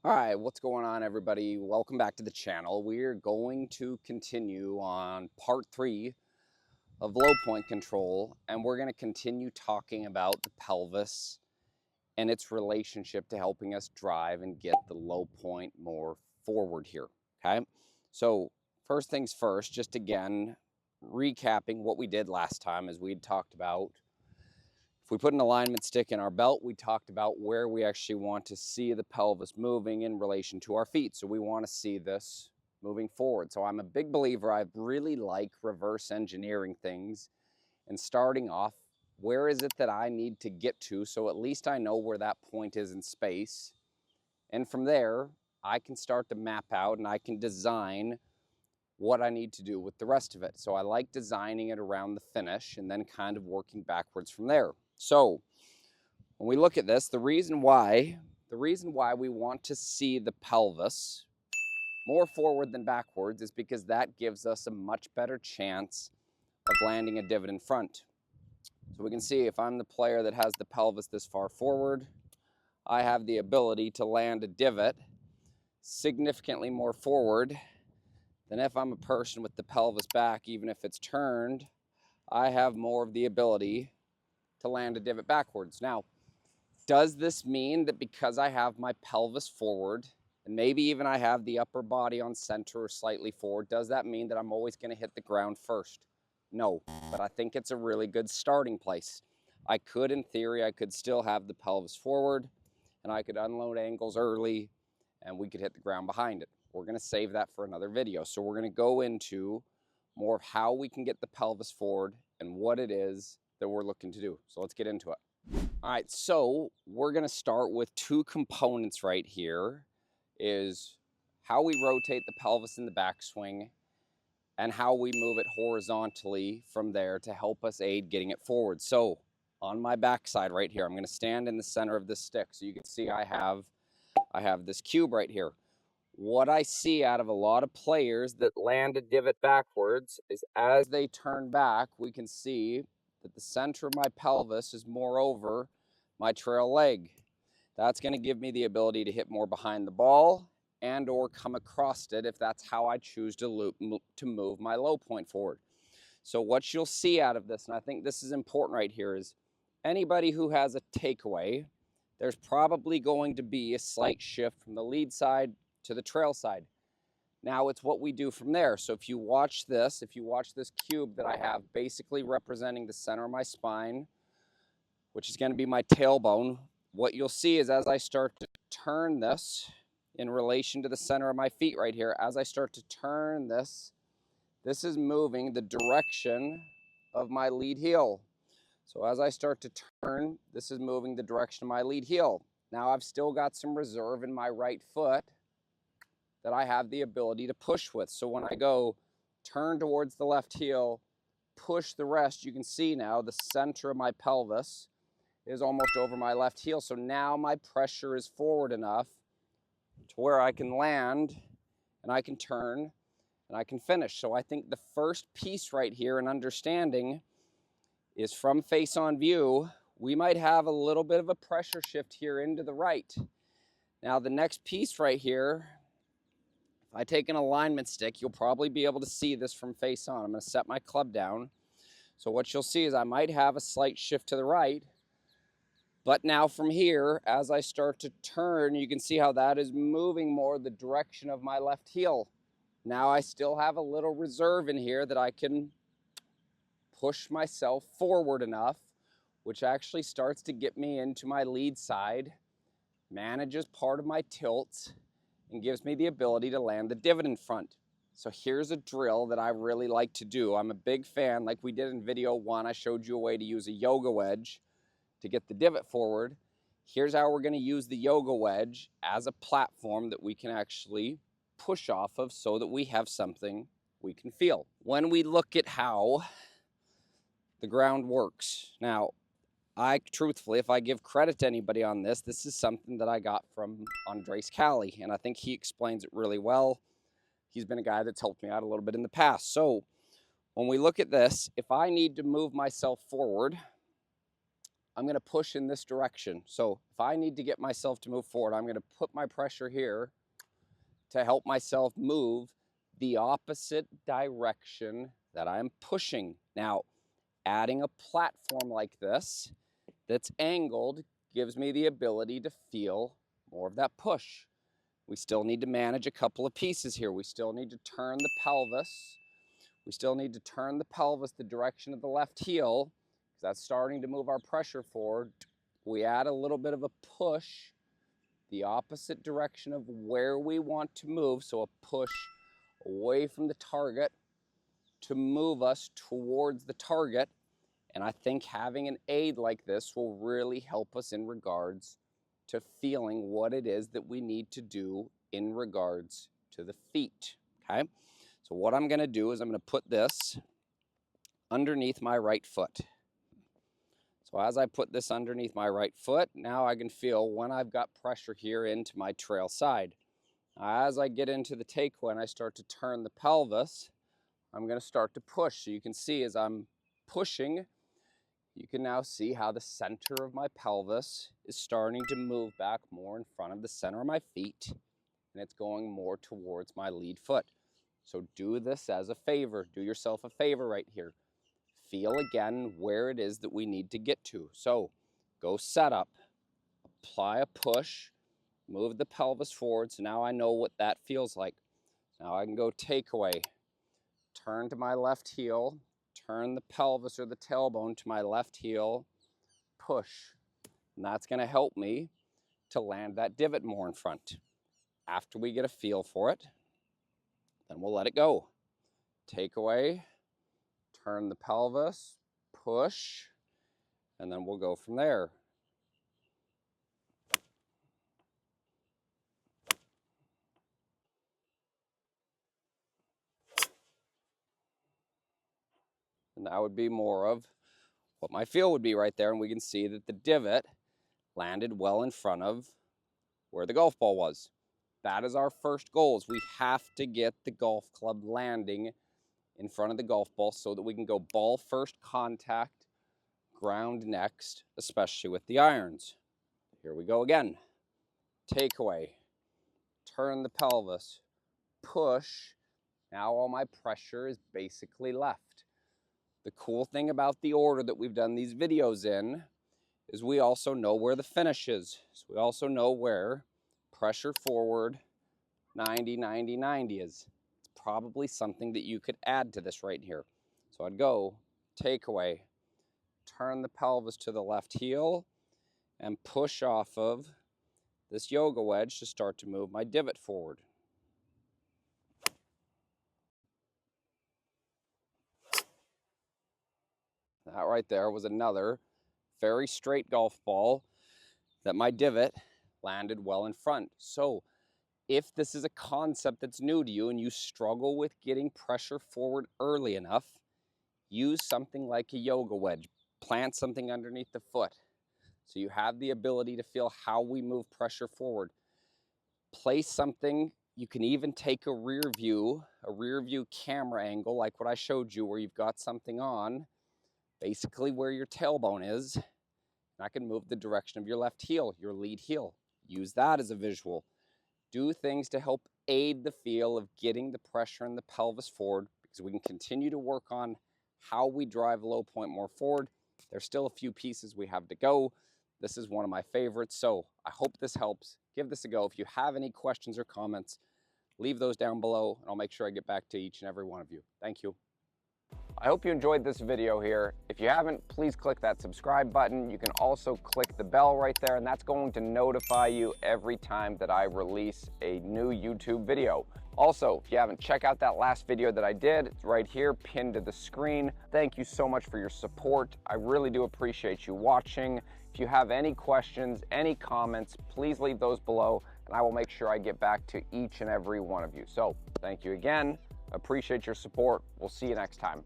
All right, what's going on, everybody? Welcome back to the channel. We're going to continue on part 3 of low point control, and we're going to continue talking about the pelvis and its relationship to helping us drive and get the low point more forward here, okay? So first things first, just again, recapping what we did last time as we'd talked about. If we put an alignment stick in our belt, we talked about where we actually want to see the pelvis moving in relation to our feet. So we want to see this moving forward. So I'm a big believer. I really like reverse engineering things and starting off, where is it that I need to get to? So at least I know where that point is in space. And from there, I can start to map out and I can design what I need to do with the rest of it. So I like designing it around the finish and then kind of working backwards from there. So when we look at this, the reason why we want to see the pelvis more forward than backwards is because that gives us a much better chance of landing a divot in front. So we can see if I'm the player that has the pelvis this far forward, I have the ability to land a divot significantly more forward than if I'm a person with the pelvis back. Even if it's turned, I have more of the ability to land a divot backwards. Now, does this mean that because I have my pelvis forward, and maybe even I have the upper body on center or slightly forward, does that mean that I'm always going to hit the ground first? No, but I think it's a really good starting place. I could, in theory, I could still have the pelvis forward, and I could unload angles early, and we could hit the ground behind it. We're going to save that for another video. So we're going to go into more of how we can get the pelvis forward and what it is that we're looking to do. So let's get into it. All right, so we're going to start with two components right here, is how we rotate the pelvis in the backswing and how we move it horizontally from there to help us aid getting it forward. So on my backside right here, I'm going to stand in the center of this stick. So you can see I have this cube right here. What I see out of a lot of players that land a divot backwards is as they turn back, we can see that the center of my pelvis is more over my trail leg. That's going to give me the ability to hit more behind the ball and or come across it if that's how I choose to move my low point forward. So what you'll see out of this, and I think this is important right here, is anybody who has a takeaway, there's probably going to be a slight shift from the lead side to the trail side. Now it's what we do from there. So if you watch this cube that I have basically representing the center of my spine, which is going to be my tailbone, what you'll see is as I start to turn this in relation to the center of my feet right here, as I start to turn this, this is moving the direction of my lead heel. So as I start to turn, this is moving the direction of my lead heel. Now I've still got some reserve in my right foot that I have the ability to push with. So when I go turn towards the left heel, push the rest, you can see now the center of my pelvis is almost over my left heel. So now my pressure is forward enough to where I can land and I can turn and I can finish. So I think the first piece right here in understanding is from face on view, we might have a little bit of a pressure shift here into the right. Now the next piece right here, if I take an alignment stick, you'll probably be able to see this from face on. I'm going to set my club down. So what you'll see is I might have a slight shift to the right, but now from here, as I start to turn, you can see how that is moving more the direction of my left heel. Now I still have a little reserve in here that I can push myself forward enough, which actually starts to get me into my lead side, manages part of my tilt, and gives me the ability to land the divot in front. So here's a drill that I really like to do. I'm a big fan, like we did in video 1, I showed you a way to use a yoga wedge to get the divot forward. Here's how we're going to use the yoga wedge as a platform that we can actually push off of so that we have something we can feel. When we look at how the ground works. Now, truthfully, if I give credit to anybody on this, this is something that I got from Andres Cali, and I think he explains it really well. He's been a guy that's helped me out a little bit in the past. So when we look at this, if I need to move myself forward, I'm going to push in this direction. So if I need to get myself to move forward, I'm going to put my pressure here to help myself move the opposite direction that I'm pushing. Now, adding a platform like this that's angled gives me the ability to feel more of that push. We still need to manage a couple of pieces here. We still need to turn the pelvis. We still need to turn the pelvis the direction of the left heel, because that's starting to move our pressure forward. We add a little bit of a push the opposite direction of where we want to move, so a push away from the target to move us towards the target. And I think having an aid like this will really help us in regards to feeling what it is that we need to do in regards to the feet, okay? So what I'm gonna do is I'm gonna put this underneath my right foot. So as I put this underneath my right foot, now I can feel when I've got pressure here into my trail side. As I get into the takeaway and I start to turn the pelvis, I'm gonna start to push. So you can see as I'm pushing, you can now see how the center of my pelvis is starting to move back more in front of the center of my feet, and it's going more towards my lead foot. So do this as a favor. Do yourself a favor right here. Feel again where it is that we need to get to. So go set up, apply a push, move the pelvis forward. So now I know what that feels like. Now I can go takeaway, turn to my left heel, turn the pelvis or the tailbone to my left heel, push. And that's going to help me to land that divot more in front. After we get a feel for it, then we'll let it go. Takeaway, turn the pelvis, push, and then we'll go from there. And that would be more of what my feel would be right there, and we can see that the divot landed well in front of where the golf ball was. That is our first goal, is we have to get the golf club landing in front of the golf ball so that we can go ball first contact, ground next, especially with the irons. Here we go again. Takeaway, turn the pelvis, push. Now all my pressure is basically left. The cool thing about the order that we've done these videos in is we also know where the finish is. So we also know where pressure forward 90, 90, 90 is. It's probably something that you could add to this right here. So I'd go takeaway, turn the pelvis to the left heel, and push off of this yoga wedge to start to move my divot forward. That right there was another very straight golf ball that my divot landed well in front. So if this is a concept that's new to you and you struggle with getting pressure forward early enough, use something like a yoga wedge. Plant something underneath the foot so you have the ability to feel how we move pressure forward. Place something. You can even take a rear view camera angle like what I showed you, where you've got something on basically where your tailbone is. And I can move the direction of your left heel, your lead heel. Use that as a visual. Do things to help aid the feel of getting the pressure in the pelvis forward, because we can continue to work on how we drive low point more forward. There's still a few pieces we have to go. This is one of my favorites, so I hope this helps. Give this a go. If you have any questions or comments, leave those down below, and I'll make sure I get back to each and every one of you. Thank you. I hope you enjoyed this video here. If you haven't, please click that subscribe button. You can also click the bell right there, and that's going to notify you every time that I release a new YouTube video. Also, if you haven't, check out that last video that I did. It's right here, pinned to the screen. Thank you so much for your support. I really do appreciate you watching. If you have any questions, any comments, please leave those below, and I will make sure I get back to each and every one of you. So, thank you again. Appreciate your support. We'll see you next time.